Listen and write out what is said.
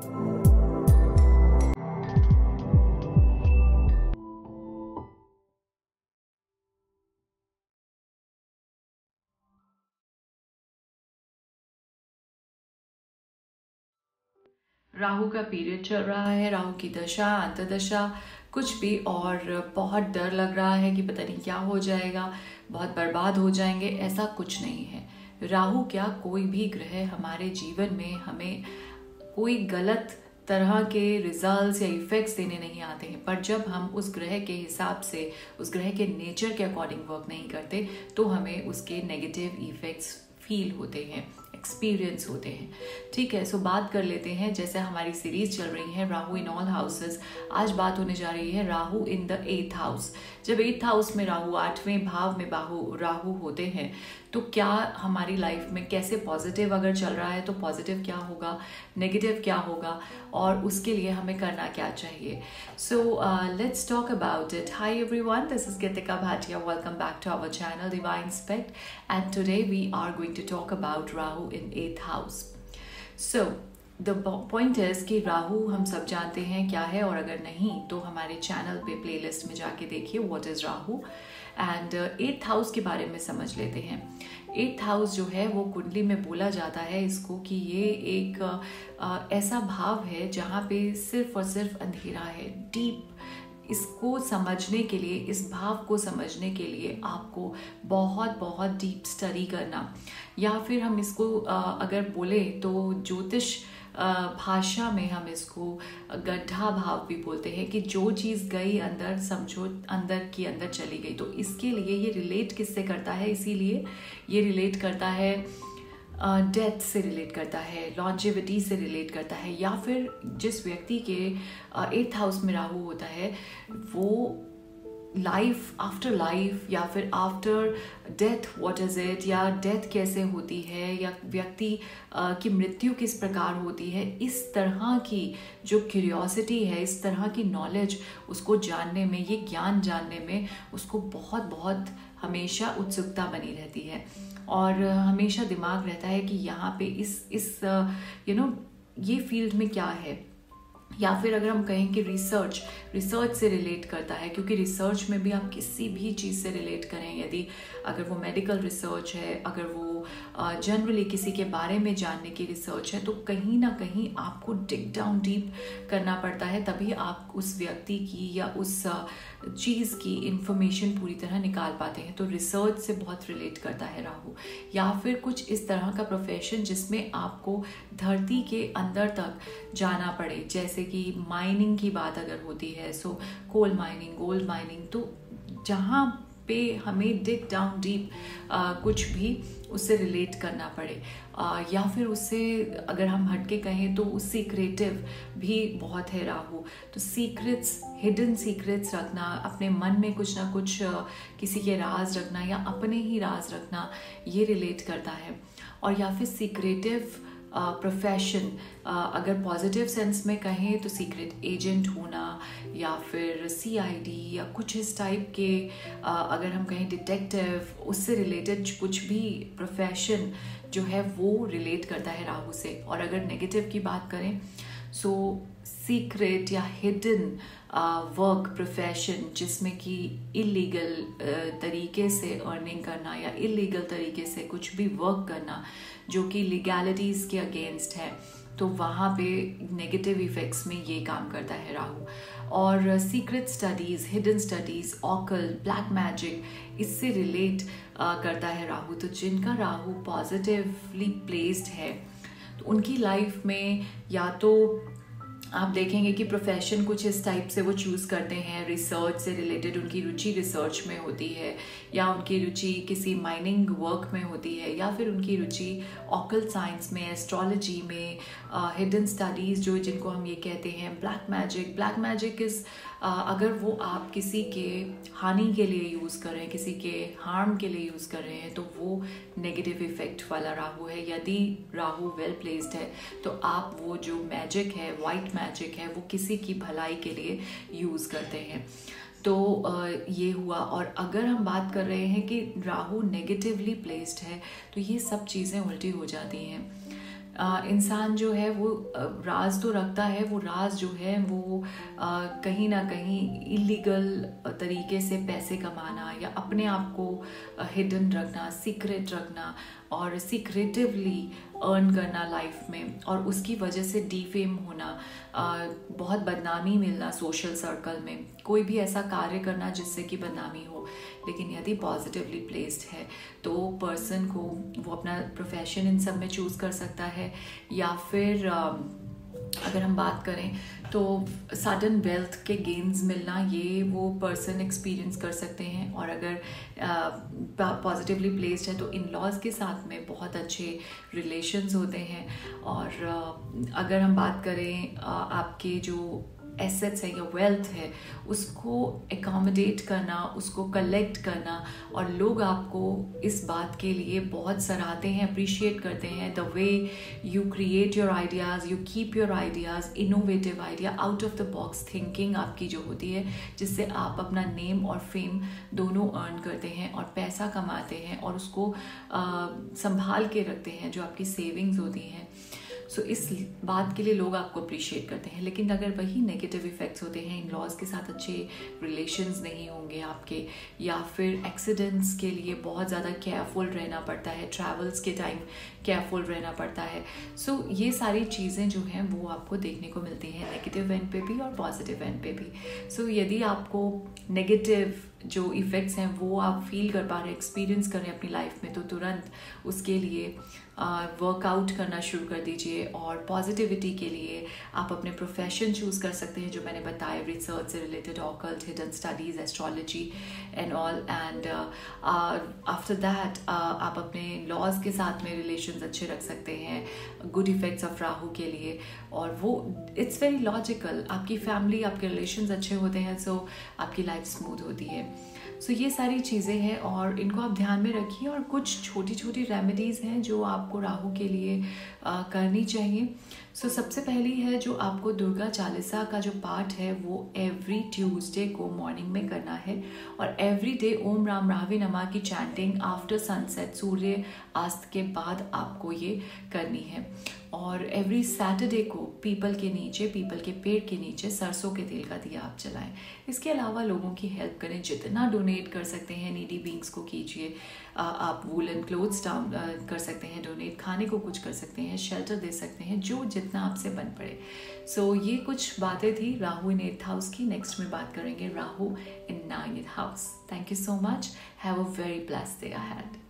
राहु का पीरियड चल रहा है, राहु की दशा अंतर्दशा कुछ भी, और बहुत डर लग रहा है कि पता नहीं क्या हो जाएगा, बहुत बर्बाद हो जाएंगे। ऐसा कुछ नहीं है। राहु क्या, कोई भी ग्रह हमारे जीवन में हमें कोई गलत तरह के रिजल्ट्स या इफेक्ट्स देने नहीं आते हैं, पर जब हम उस ग्रह के हिसाब से, उस ग्रह के नेचर के अकॉर्डिंग वर्क नहीं करते तो हमें उसके नेगेटिव इफेक्ट्स फील होते हैं, एक्सपीरियंस होते हैं। ठीक है, सो बात कर लेते हैं। जैसे हमारी सीरीज चल रही है राहु इन ऑल हाउसेस, आज बात होने जा रही है Rahu in the 8th house. जब 8th हाउस में राहु, 8वें भाव में राहु होते हैं तो क्या हमारी लाइफ में कैसे, पॉजिटिव अगर चल रहा है तो पॉजिटिव क्या होगा, नेगेटिव क्या होगा, और उसके लिए हमें करना क्या चाहिए। So let's talk about it. Hi everyone, this is Gitika Bhatia. Welcome back to our channel Divine Spect, and today we are going to talk about Rahu in 8th house. So the point is कि राहु हम सब जानते हैं क्या है, और अगर नहीं तो हमारे चैनल पे प्लेलिस्ट में जाके देखिए what is Rahu, and 8th house के बारे में समझ लेते हैं। 8th हाउस जो है वो कुंडली में बोला जाता है इसको कि ये एक ऐसा भाव है जहाँ पे सिर्फ और सिर्फ अंधेरा है। डीप इसको समझने के लिए, इस भाव को समझने के लिए आपको बहुत बहुत डीप स्टडी करना, या फिर हम इसको अगर बोले तो ज्योतिष भाषा में हम इसको गड्ढा भाव भी बोलते हैं, कि जो चीज़ गई अंदर, समझो अंदर की अंदर चली गई। तो इसके लिए ये रिलेट किससे करता है, इसीलिए ये रिलेट करता है डेथ से रिलेट करता है, लॉन्जेविटी से रिलेट करता है, या फिर जिस व्यक्ति के 8th हाउस में राहु होता है वो लाइफ, आफ्टर लाइफ, या फिर after death what is it, या डेथ कैसे होती है, या व्यक्ति की मृत्यु किस प्रकार होती है, इस तरह की जो क्यूरियोसिटी है, इस तरह की नॉलेज उसको जानने में, ये ज्ञान जानने में उसको बहुत बहुत हमेशा उत्सुकता बनी रहती है, और हमेशा दिमाग रहता है कि यहाँ पे इस ये फील्ड में क्या है। या फिर अगर हम कहें कि रिसर्च से रिलेट करता है, क्योंकि रिसर्च में भी आप किसी भी चीज़ से रिलेट करें, यदि अगर वो मेडिकल रिसर्च है, अगर वो जनरली किसी के बारे में जानने की रिसर्च है, तो कहीं ना कहीं आपको डिग डाउन डीप करना पड़ता है, तभी आप उस व्यक्ति की या उस चीज़ की इंफॉर्मेशन पूरी तरह निकाल पाते हैं। तो रिसर्च से बहुत रिलेट करता है राहु, या फिर कुछ इस तरह का प्रोफेशन जिसमें आपको धरती के अंदर तक जाना पड़े, जैसे कि माइनिंग की बात अगर होती है, सो कोल माइनिंग, गोल्ड माइनिंग, तो जहाँ पे हमें डिग डाउन डीप कुछ भी उससे रिलेट करना पड़े, या फिर उससे अगर हम हटके कहें तो सीक्रेटिव भी बहुत है राहु। तो सीक्रेट्स, हिडन सीक्रेट्स रखना, अपने मन में कुछ ना कुछ किसी के राज रखना या अपने ही राज रखना, ये रिलेट करता है। और या फिर सीक्रेटिव प्रोफेशन, अगर पॉजिटिव सेंस में कहें तो सीक्रेट एजेंट होना, या फिर CID, या कुछ इस टाइप के अगर हम कहें डिटेक्टिव, उससे रिलेटेड कुछ भी प्रोफेशन जो है वो रिलेट करता है राहु से। और अगर नेगेटिव की बात करें सो सीक्रेट या हिडन वर्क प्रोफेशन, जिसमें कि इलीगल तरीके से अर्निंग करना या इलीगल तरीके से कुछ भी वर्क करना जो कि लीगैलिटीज़ के अगेंस्ट है, तो वहाँ पे नेगेटिव इफेक्ट्स में ये काम करता है राहु। और secret studies, hidden studies, occult, black magic, इससे रिलेट करता है राहु। तो जिनका राहु पॉजिटिवली प्लेस्ड है तो उनकी लाइफ में या तो आप देखेंगे कि प्रोफेशन कुछ इस टाइप से वो चूज़ करते हैं, रिसर्च से रिलेटेड उनकी रुचि रिसर्च में होती है, या उनकी रुचि किसी माइनिंग वर्क में होती है, या फिर उनकी रुचि ऑकल्ट साइंस में, एस्ट्रोलॉजी में, हिडन स्टडीज़ जो जिनको हम ये कहते हैं, ब्लैक मैजिक इज़ अगर वो आप किसी के हानि के लिए यूज़ कर रहे हैं, किसी के हार्म के लिए यूज़ कर रहे हैं, तो वो नेगेटिव इफेक्ट वाला राहु है। यदि राहु वेल प्लेस्ड है तो आप वो जो मैजिक है, वाइट मैजिक है, वो किसी की भलाई के लिए यूज़ करते हैं। तो ये हुआ। और अगर हम बात कर रहे हैं कि राहु नेगेटिवली प्लेस्ड है तो ये सब चीज़ें उल्टी हो जाती हैं। इंसान जो है वो राज तो रखता है, वो राज जो है वो कहीं ना कहीं इलीगल तरीके से पैसे कमाना या अपने आप को हिडन रखना, सीक्रेट रखना और सीक्रेटिवली अर्न करना लाइफ में, और उसकी वजह से डीफेम होना, बहुत बदनामी मिलना सोशल सर्कल में, कोई भी ऐसा कार्य करना जिससे कि बदनामी हो। लेकिन यदि पॉजिटिवली प्लेस्ड है तो पर्सन को वो अपना प्रोफेशन इन सब में चूज़ कर सकता है, या फिर अगर हम बात करें तो सडन वेल्थ के गेन्स मिलना, ये वो पर्सन एक्सपीरियंस कर सकते हैं। और अगर पॉजिटिवली प्लेस्ड है तो इन लॉज के साथ में बहुत अच्छे रिलेशंस होते हैं। और अगर हम बात करें आपके जो एसेट्स है या वेल्थ है उसको एकोमोडेट करना, उसको कलेक्ट करना, और लोग आपको इस बात के लिए बहुत सराहते हैं, अप्रिशिएट करते हैं, the way you create your ideas, you keep your ideas, innovative idea, out of the box thinking आपकी जो होती है, जिससे आप अपना नेम और फेम दोनों अर्न करते हैं और पैसा कमाते हैं और उसको संभाल के रखते हैं, जो आपकी सेविंग्स होती हैं। सो इस बात के लिए लोग आपको अप्रिशिएट करते हैं। लेकिन अगर वही नेगेटिव इफ़ेक्ट्स होते हैं, इन लॉज के साथ अच्छे रिलेशंस नहीं होंगे आपके, या फिर एक्सीडेंट्स के लिए बहुत ज़्यादा केयरफुल रहना पड़ता है, ट्रैवल्स के टाइम केयरफुल रहना पड़ता है। सो ये सारी चीज़ें जो हैं वो आपको देखने को मिलती हैं नेगेटिव एंड पे भी और पॉजिटिव एंड पे भी। सो यदि आपको नेगेटिव जो इफ़ेक्ट्स हैं वो आप फील कर पा रहे हैं, एक्सपीरियंस कर रहे हैं अपनी लाइफ में, तो तुरंत उसके लिए वर्कआउट करना शुरू कर दीजिए। और पॉजिटिविटी के लिए आप अपने प्रोफेशन चूज़ कर सकते हैं जो मैंने बताया, रिसर्च से related, occult, hidden studies, astrology and all. And after that आप अपने लॉज के साथ में रिलेशंस अच्छे रख सकते हैं, गुड इफ़ेक्ट्स ऑफ राहु के लिए। और वो इट्स वेरी लॉजिकल, आपकी फैमिली, आपके रिलेशंस अच्छे होते हैं सो आपकी लाइफ स्मूथ होती है। सो ये सारी चीज़ें हैं और इनको आप ध्यान में रखिए। और कुछ छोटी छोटी रेमेडीज़ हैं जो आपको राहु के लिए करनी चाहिए। सो सबसे पहली है, जो आपको दुर्गा चालीसा का जो पाठ है वो एवरी ट्यूसडे को मॉर्निंग में करना है, और एवरी डे ओम राम रावे नमा की चैंटिंग आफ्टर सनसेट, सूर्य अस्त के बाद आपको ये करनी है। और एवरी सैटरडे को पीपल के नीचे, पीपल के पेड़ के नीचे सरसों के तेल का दिया आप जलाएं। इसके अलावा लोगों की हेल्प करें, जितना डोनेट कर सकते हैं नीडी बींग्स को कीजिए। आप वूलन क्लोथ्स डाउन कर सकते हैं डोनेट, खाने को कुछ कर सकते हैं, शेल्टर दे सकते हैं, जो जितना आपसे बन पड़े। सो ये कुछ बातें थी राहु इन 8th हाउस की। नेक्स्ट में बात करेंगे राहु इन 9th house. Thank you so much. Have a very blessed day ahead.